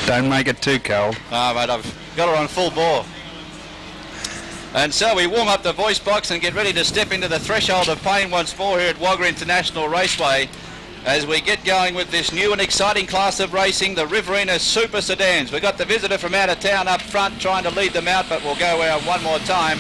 Don't make it too cold. Oh, mate, I've got her on full bore. And so we warm up the voice box and get ready to step into the threshold of pain once more here at WAGGA International Raceway as we get going with this new and exciting class of racing, the Riverina Super Sedans. We've got the visitor from out of town up front trying to lead them out, but we'll go out one more time.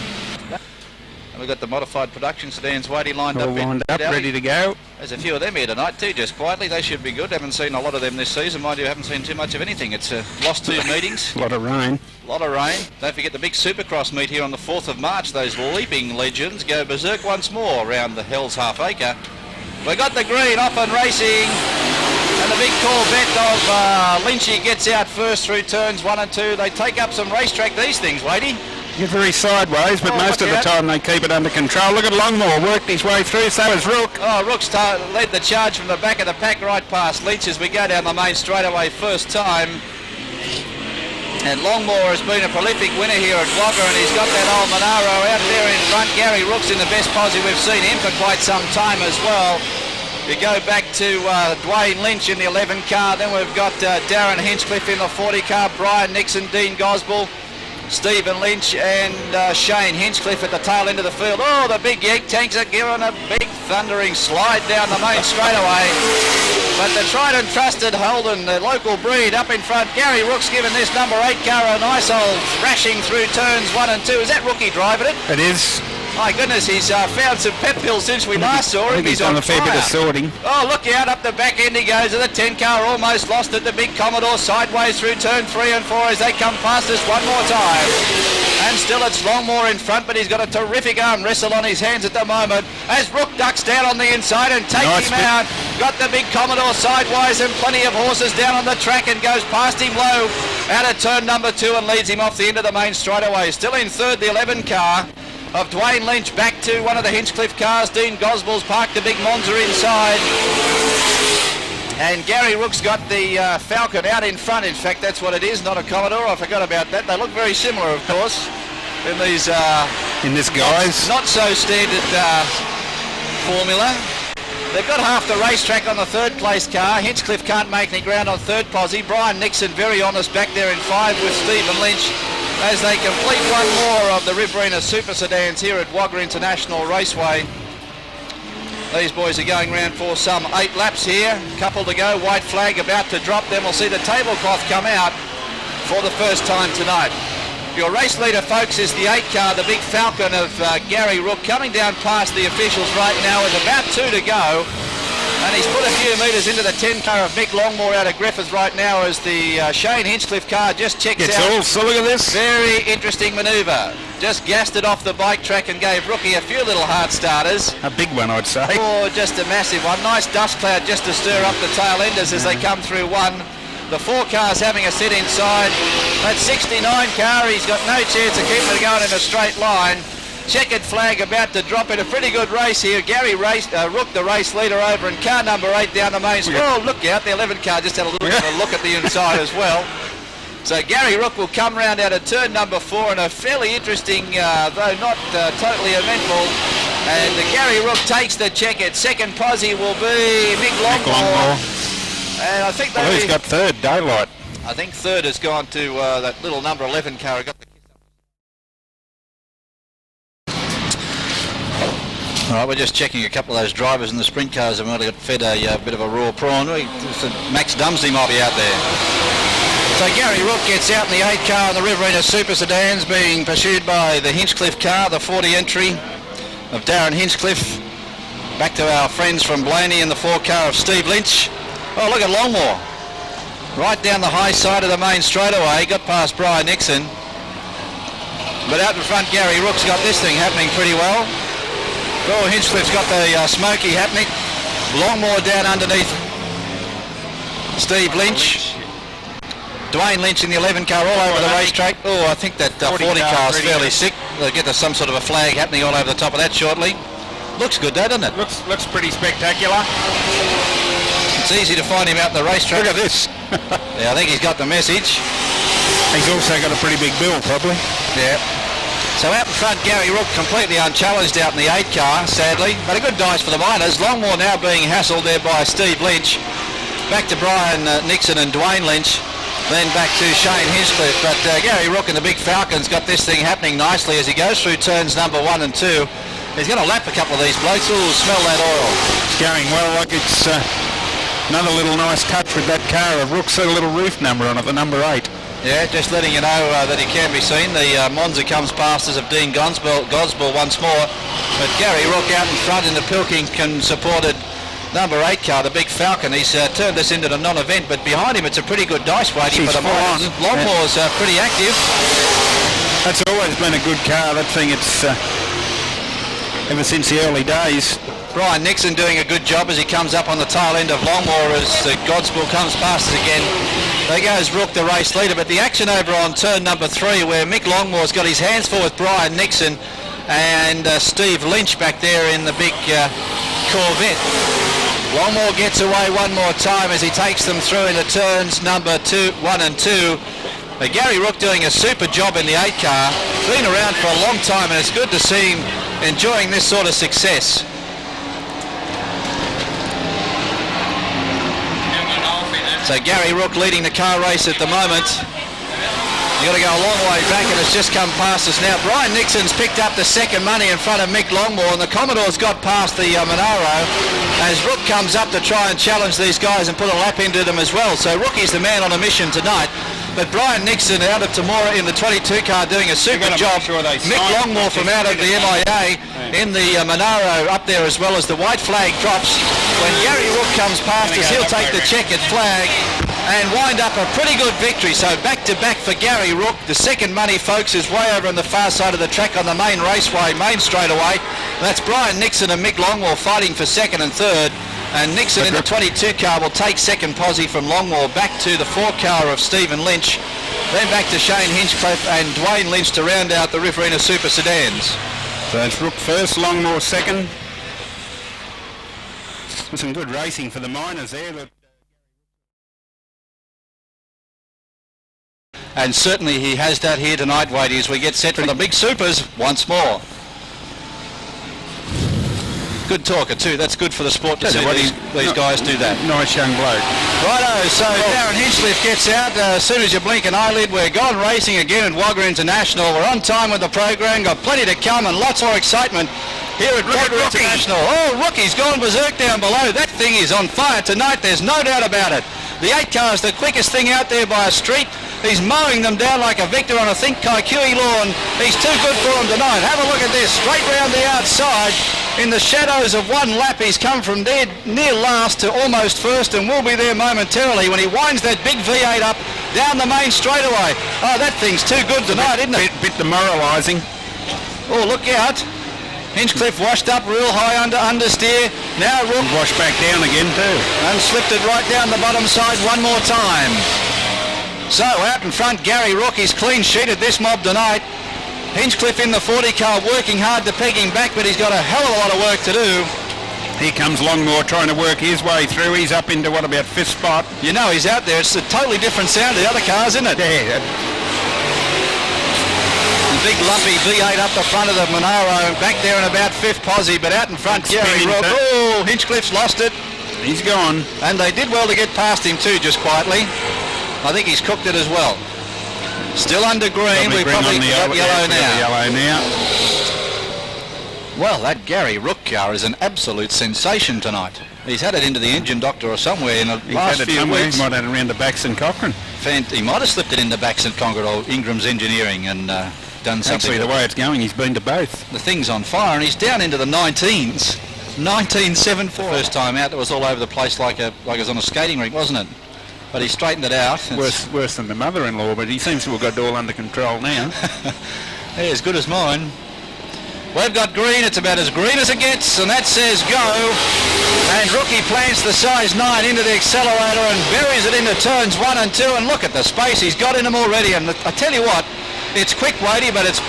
And we've got the modified production sedans waiting lined up. Ready to go. There's a few of them here tonight too, just quietly. They should be good. Haven't seen a lot of them this season. Mind you, haven't seen too much of anything. It's lost 2 meetings. A lot of rain. A lot of rain. Don't forget the big Supercross meet here on the 4th of March. Those leaping legends go berserk once more around the Hell's Half Acre. We've got the green off and racing. And the big Corvette of Lynchy gets out first through turns 1 and 2. They take up some racetrack, these things, Wadey. You're very sideways, but most of the time they keep it under control. Look at Longmore, worked his way through, so has Rook. Oh, Rook's led the charge from the back of the pack right past Lynch as we go down the main straightaway first time. And Longmore has been a prolific winner here at WAGGA, and he's got that old Monaro out there in front. Gary Rook's in the best posse we've seen him for quite some time as well. You go back to Dwayne Lynch in the 11 car, then we've got Darren Hinchcliffe in the 40 car, Brian Nixon, Dean Gosbell, Stephen Lynch and Shane Hinchcliffe at the tail end of the field. Oh, the big yank tanks are giving a big thundering slide down the main straightaway. But the tried and trusted Holden, the local breed, up in front. Gary Rook's given this number 8 car a nice old thrashing through turns 1 and 2. Is that Rookie driving it? It is. My goodness, he's found some pep pills since we last saw him. He's done a fair bit of sorting. Oh, look out, up the back end he goes. The 10 car almost lost it. The big Commodore sideways through turn 3 and 4 as they come past us one more time. And still it's Longmore in front, but he's got a terrific arm wrestle on his hands at the moment as Rook ducks down on the inside and takes him out. Got the big Commodore sideways and plenty of horses down on the track and goes past him low out of turn number 2 and leads him off the end of the main straightaway. Still in third, the 11 car of Dwayne Lynch, back to one of the Hinchcliffe cars. Dean Gosbell's parked the big Monza inside. And Gary Rook's got the Falcon out in front. In fact, that's what it is, not a Commodore. I forgot about that. They look very similar, of course, in these in this guise. Not so standard formula. They've got half the racetrack on the 3rd place car. Hinchcliffe can't make any ground on 3rd posse. Brian Nixon very honest back there in 5 with Stephen Lynch as they complete one more of the Riverina Super Sedans here at WAGGA International Raceway. These boys are going round for some 8 laps here. Couple to go, white flag about to drop. Then we'll see the tablecloth come out for the first time tonight. Your race leader, folks, is the 8 car, the big Falcon of Gary Rook, coming down past the officials right now with about 2 to go. And he's put a few metres into the 10 car of Mick Longmore out of Griffith right now as the Shane Hinchcliffe car just checks out. So look at this. Very interesting manoeuvre. Just gassed it off the bike track and gave Rookie a few little heart starters. A big one, I'd say. Oh, just a massive one. Nice dust cloud just to stir up the tail enders as they come through one. The 4 cars having a sit inside. That 69 car, he's got no chance of keeping it going in a straight line. Checkered flag about to drop in a pretty good race here. Gary Rook, the race leader, over in car number 8 down the main street. Oh, look out, the 11 car just had a little bit of a look at the inside as well. So Gary Rook will come round out of turn number 4 in a fairly interesting, though not totally eventful. And Gary Rook takes the checkered. 2nd posse will be Mick Longmore. And I think he's got 3rd, Daylight. I think 3rd has gone to that little number 11 car. All right, we're just checking a couple of those drivers in the sprint cars and we got fed a bit of a raw prawn. Max Dumsley might be out there. So Gary Rook gets out in the 8 car on the Riverina Super Sedans, being pursued by the Hinchcliffe car, the 40 entry of Darren Hinchcliffe. Back to our friends from Blaney in the 4 car of Steve Lynch. Oh, look at Longmore. Right down the high side of the main straightaway, got past Brian Nixon. But out in front, Gary Rook's got this thing happening pretty well. Oh, Hinchcliffe's got the smoky happening. Longmore down underneath Steve Lynch. Dwayne Lynch in the 11 car all over the racetrack. Oh, I think that 40 car's fairly sick. They'll get some sort of a flag happening all over the top of that shortly. Looks good, doesn't it? Looks pretty spectacular. It's easy to find him out in the racetrack. Look at this. Yeah, I think he's got the message. He's also got a pretty big bill, probably. Yeah. So out in front, Gary Rook completely unchallenged out in the 8 car, sadly. But a good dice for the minors. Longmore now being hassled there by Steve Lynch. Back to Brian Nixon and Dwayne Lynch. then back to Shane Hinchcliffe. But Gary Rook and the Big Falcon's got this thing happening nicely as he goes through turns number 1 and 2. He's going to lap a couple of these blokes. Ooh, smell that oil. It's going well. Like it's another little nice touch with that car of Rook's got a little roof number on it, the number 8. Yeah, just letting you know that he can be seen. The Monza comes past us of Dean Gosbell once more. But Gary Rook out in front in the Pilkington-supported number 8 car, the Big Falcon. He's turned this into a non-event, but behind him it's a pretty good dice waiting for the Miners. Longmore's pretty active. That's always been a good car, that thing. It's ever since the early days. Brian Nixon doing a good job as he comes up on the tail end of Longmore as Godspell comes past us again. There goes Rook, the race leader, but the action over on turn number 3 where Mick Longmore's got his hands full with Brian Nixon and Steve Lynch back there in the big Corvette. Longmore gets away one more time as he takes them through into turns number 1 and 2. But Gary Rook doing a super job in the 8 car, been around for a long time, and it's good to see him enjoying this sort of success. So Gary Rook leading the car race at the moment. You've got to go a long way back and it's just come past us now. Brian Nixon's picked up the second money in front of Mick Longmore and the Commodore's got past the Monaro as Rook comes up to try and challenge these guys and put a lap into them as well. So Rookie's the man on a mission tonight. But Brian Nixon out of Temora in the 22 car doing a super job. Sure Mick Longmore from out of the MIA in the Monaro up there as well as the white flag drops. When Gary Rook comes past us, he'll take the checkered flag and wind up a pretty good victory. So back to back for Gary Rook. The second money, folks, is way over on the far side of the track on the main raceway, main straightaway. That's Brian Nixon and Mick Longmore fighting for second and third. And Nixon in the 22 car will take second posse from Longmore back to the 4 car of Stephen Lynch. Then back to Shane Hinchcliffe and Dwayne Lynch to round out the Riverina Super Sedans. So it's Rook first, Longmore second. Some good racing for the Miners there. But and certainly he has that here tonight, Wadey, as we get set for the big supers once more. Good talker too. That's good for the sport to see these guys do that. Nice young bloke. Righto, so Darren Hinchcliffe gets out. As soon as you blink an eyelid, we're gone racing again at WAGGA International. We're on time with the program. Got plenty to come and lots more excitement here at WAGGA International. Oh, Rookie's gone berserk down below. That thing is on fire tonight. There's no doubt about it. The 8 car is the quickest thing out there by a street. He's mowing them down like a victor on a Think Kaikui lawn. He's too good for him tonight. Have a look at this. Straight round the outside. In the shadows of one lap, he's come from dead near last to almost first and will be there momentarily when he winds that big V8 up down the main straightaway. Oh, that thing's too good tonight, isn't it? Bit demoralising. Oh, look out. Hinchcliffe washed up real high under understeer. Now Rook washed back down again too. And slipped it right down the bottom side one more time. So out in front, Gary Rook is clean sheeted this mob tonight. Hinchcliffe in the 40 car working hard to peg him back, but he's got a hell of a lot of work to do. Here comes Longmore trying to work his way through. He's up into what, about 5th spot? You know he's out there. It's a totally different sound to the other cars, isn't it? Yeah. The big lumpy V8 up the front of the Monaro, back there in about 5th posse, but out in front, Gary Rook. Oh, Hinchcliffe's lost it. He's gone. And they did well to get past him too, just quietly. I think he's cooked it as well. Still under green. We probably got yellow now. Well, that Gary Rook car is an absolute sensation tonight. He's had it into the engine doctor or somewhere in the last few weeks. He might have had it around the Baxton Cochrane. He might have slipped it into Baxton Cochrane or Ingram's Engineering and done something. Actually, the way it's going, he's been to both. The thing's on fire and he's down into the 19s. 19.74. First time out, it was all over the place like it was on a skating rink, wasn't it? But he straightened it out. Worse than the mother-in-law, but he seems to have got it all under control now. Yeah, as good as mine. We've got green. It's about as green as it gets, and that says go. And Rookie plants the size 9 into the accelerator and buries it into turns 1 and 2. And look at the space he's got in them already. And I tell you what, it's quick, Wadey, but it's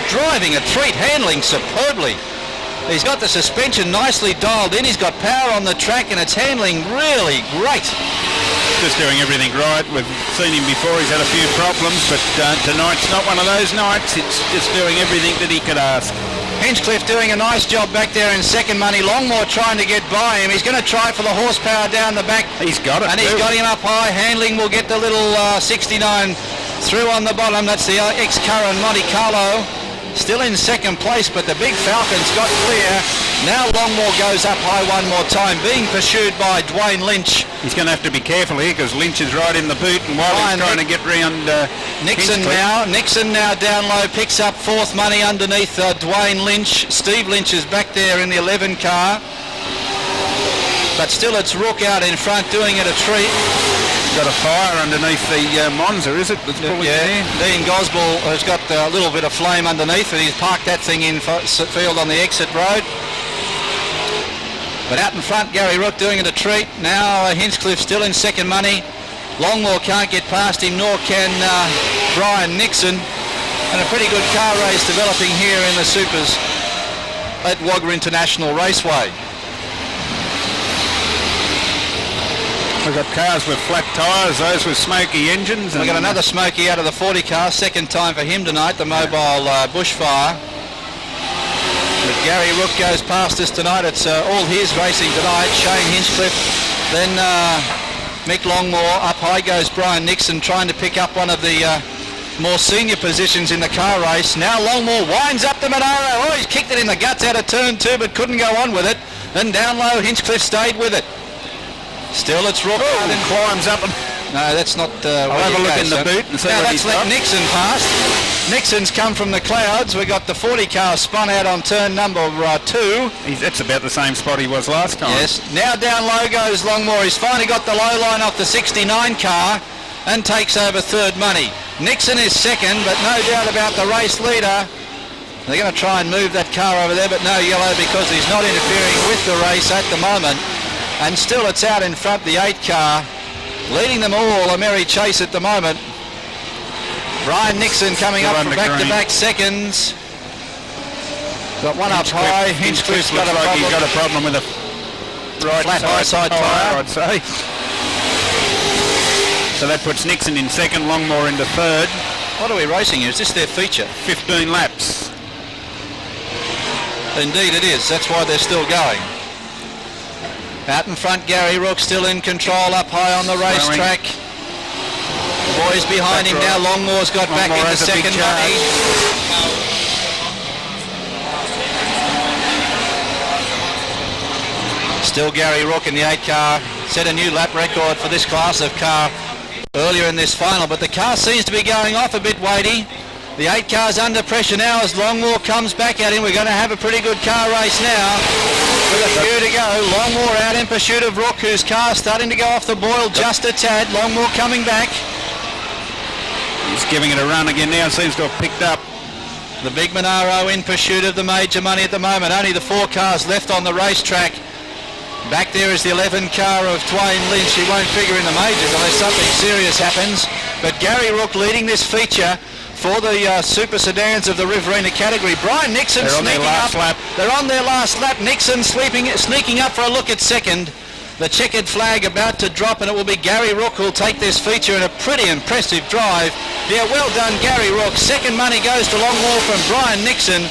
driving a treat, handling superbly. He's got the suspension nicely dialed in. He's got power on the track, and it's handling really great. Just doing everything right. We've seen him before. He's had a few problems, but tonight's not one of those nights. It's just doing everything that he could ask. Hinchcliffe doing a nice job back there in second money. Longmore trying to get by him. He's going to try for the horsepower down the back. He's got it. And he's got him up high. Handling will get the little 69 through on the bottom. That's the ex-Curran Monte Carlo. Still in second place, but the big Falcon's got clear. Now Longmore goes up high one more time, being pursued by Dwayne Lynch. He's going to have to be careful here because Lynch is right in the boot, and while he's trying to get round Nixon now down low, picks up fourth money underneath Dwayne Lynch. Steve Lynch is back there in the 11 car. But still it's Rook out in front doing it a treat. Got a fire underneath the Monza, is it? That's yeah, Dean Gosball has got a little bit of flame underneath it. He's parked that thing in field on the exit road. But out in front, Gary Rook doing it a treat. Now Hinchcliffe still in second money. Longmore can't get past him, nor can Brian Nixon. And a pretty good car race developing here in the Supers at WAGGA International Raceway. We've got cars with flat tyres, those with smoky engines. We've got another smoky out of the 40 car, second time for him tonight, the mobile bushfire. But Gary Rook goes past us tonight. It's all his racing tonight. Shane Hinchcliffe, then Mick Longmore. Up high goes Brian Nixon, trying to pick up one of the more senior positions in the car race. Now Longmore winds up the Monaro. Oh, he's kicked it in the guts out of turn 2, but couldn't go on with it. Then down low, Hinchcliffe stayed with it. Still it's Rook. And climbs up. No, that's not I'll have a look in the boot and see what he's got. Nixon past. Nixon's come from the clouds. We got the 40 car spun out on turn number 2. That's about the same spot he was last time. Yes. Now down low goes Longmore. He's finally got the low line off the 69 car and takes over third money. Nixon is second, but no doubt about the race leader. They're going to try and move that car over there, but no yellow because he's not interfering with the race at the moment. And still it's out in front, the 8 car. Leading them all, a merry chase at the moment. Brian Nixon coming up for back-to-back seconds. Got one up high. Hinchcliffe's got a problem. He's got a problem with a right flat high side tyre, I'd say. So that puts Nixon in second, Longmore into third. What are we racing here? Is this their feature? 15 laps. Indeed it is. That's why they're still going. Out in front, Gary Rook still in control up high on the racetrack. Boys behind him now. Longmore's got back into second money. Still Gary Rook in the 8 car. Set a new lap record for this class of car earlier in this final, but the car seems to be going off a bit, Wadey. The 8 car's under pressure now as Longmore comes back at him. We're going to have a pretty good car race now. With a few to go. Longmore out in pursuit of Rook, whose car's starting to go off the boil just a tad. Longmore coming back. He's giving it a run again now. Seems to have picked up. The big Monaro in pursuit of the major money at the moment. Only the 4 cars left on the racetrack. Back there is the 11 car of Dwayne Lynch. He won't figure in the majors unless something serious happens. But Gary Rook leading this feature for the Super Sedans of the Riverina category. Brian Nixon sneaking up. They're on their last lap. Nixon sneaking up for a look at second. The checkered flag about to drop, and it will be Gary Rook who'll take this feature in a pretty impressive drive. Yeah, well done, Gary Rook. Second money goes to Longmore from Brian Nixon.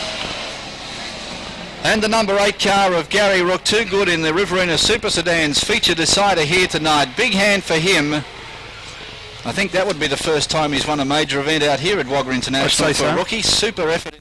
And the number 8 car of Gary Rook, too good in the Riverina Super Sedans feature decider here tonight. Big hand for him. I think that would be the first time he's won a major event out here at WAGGA International for a rookie. Super effort.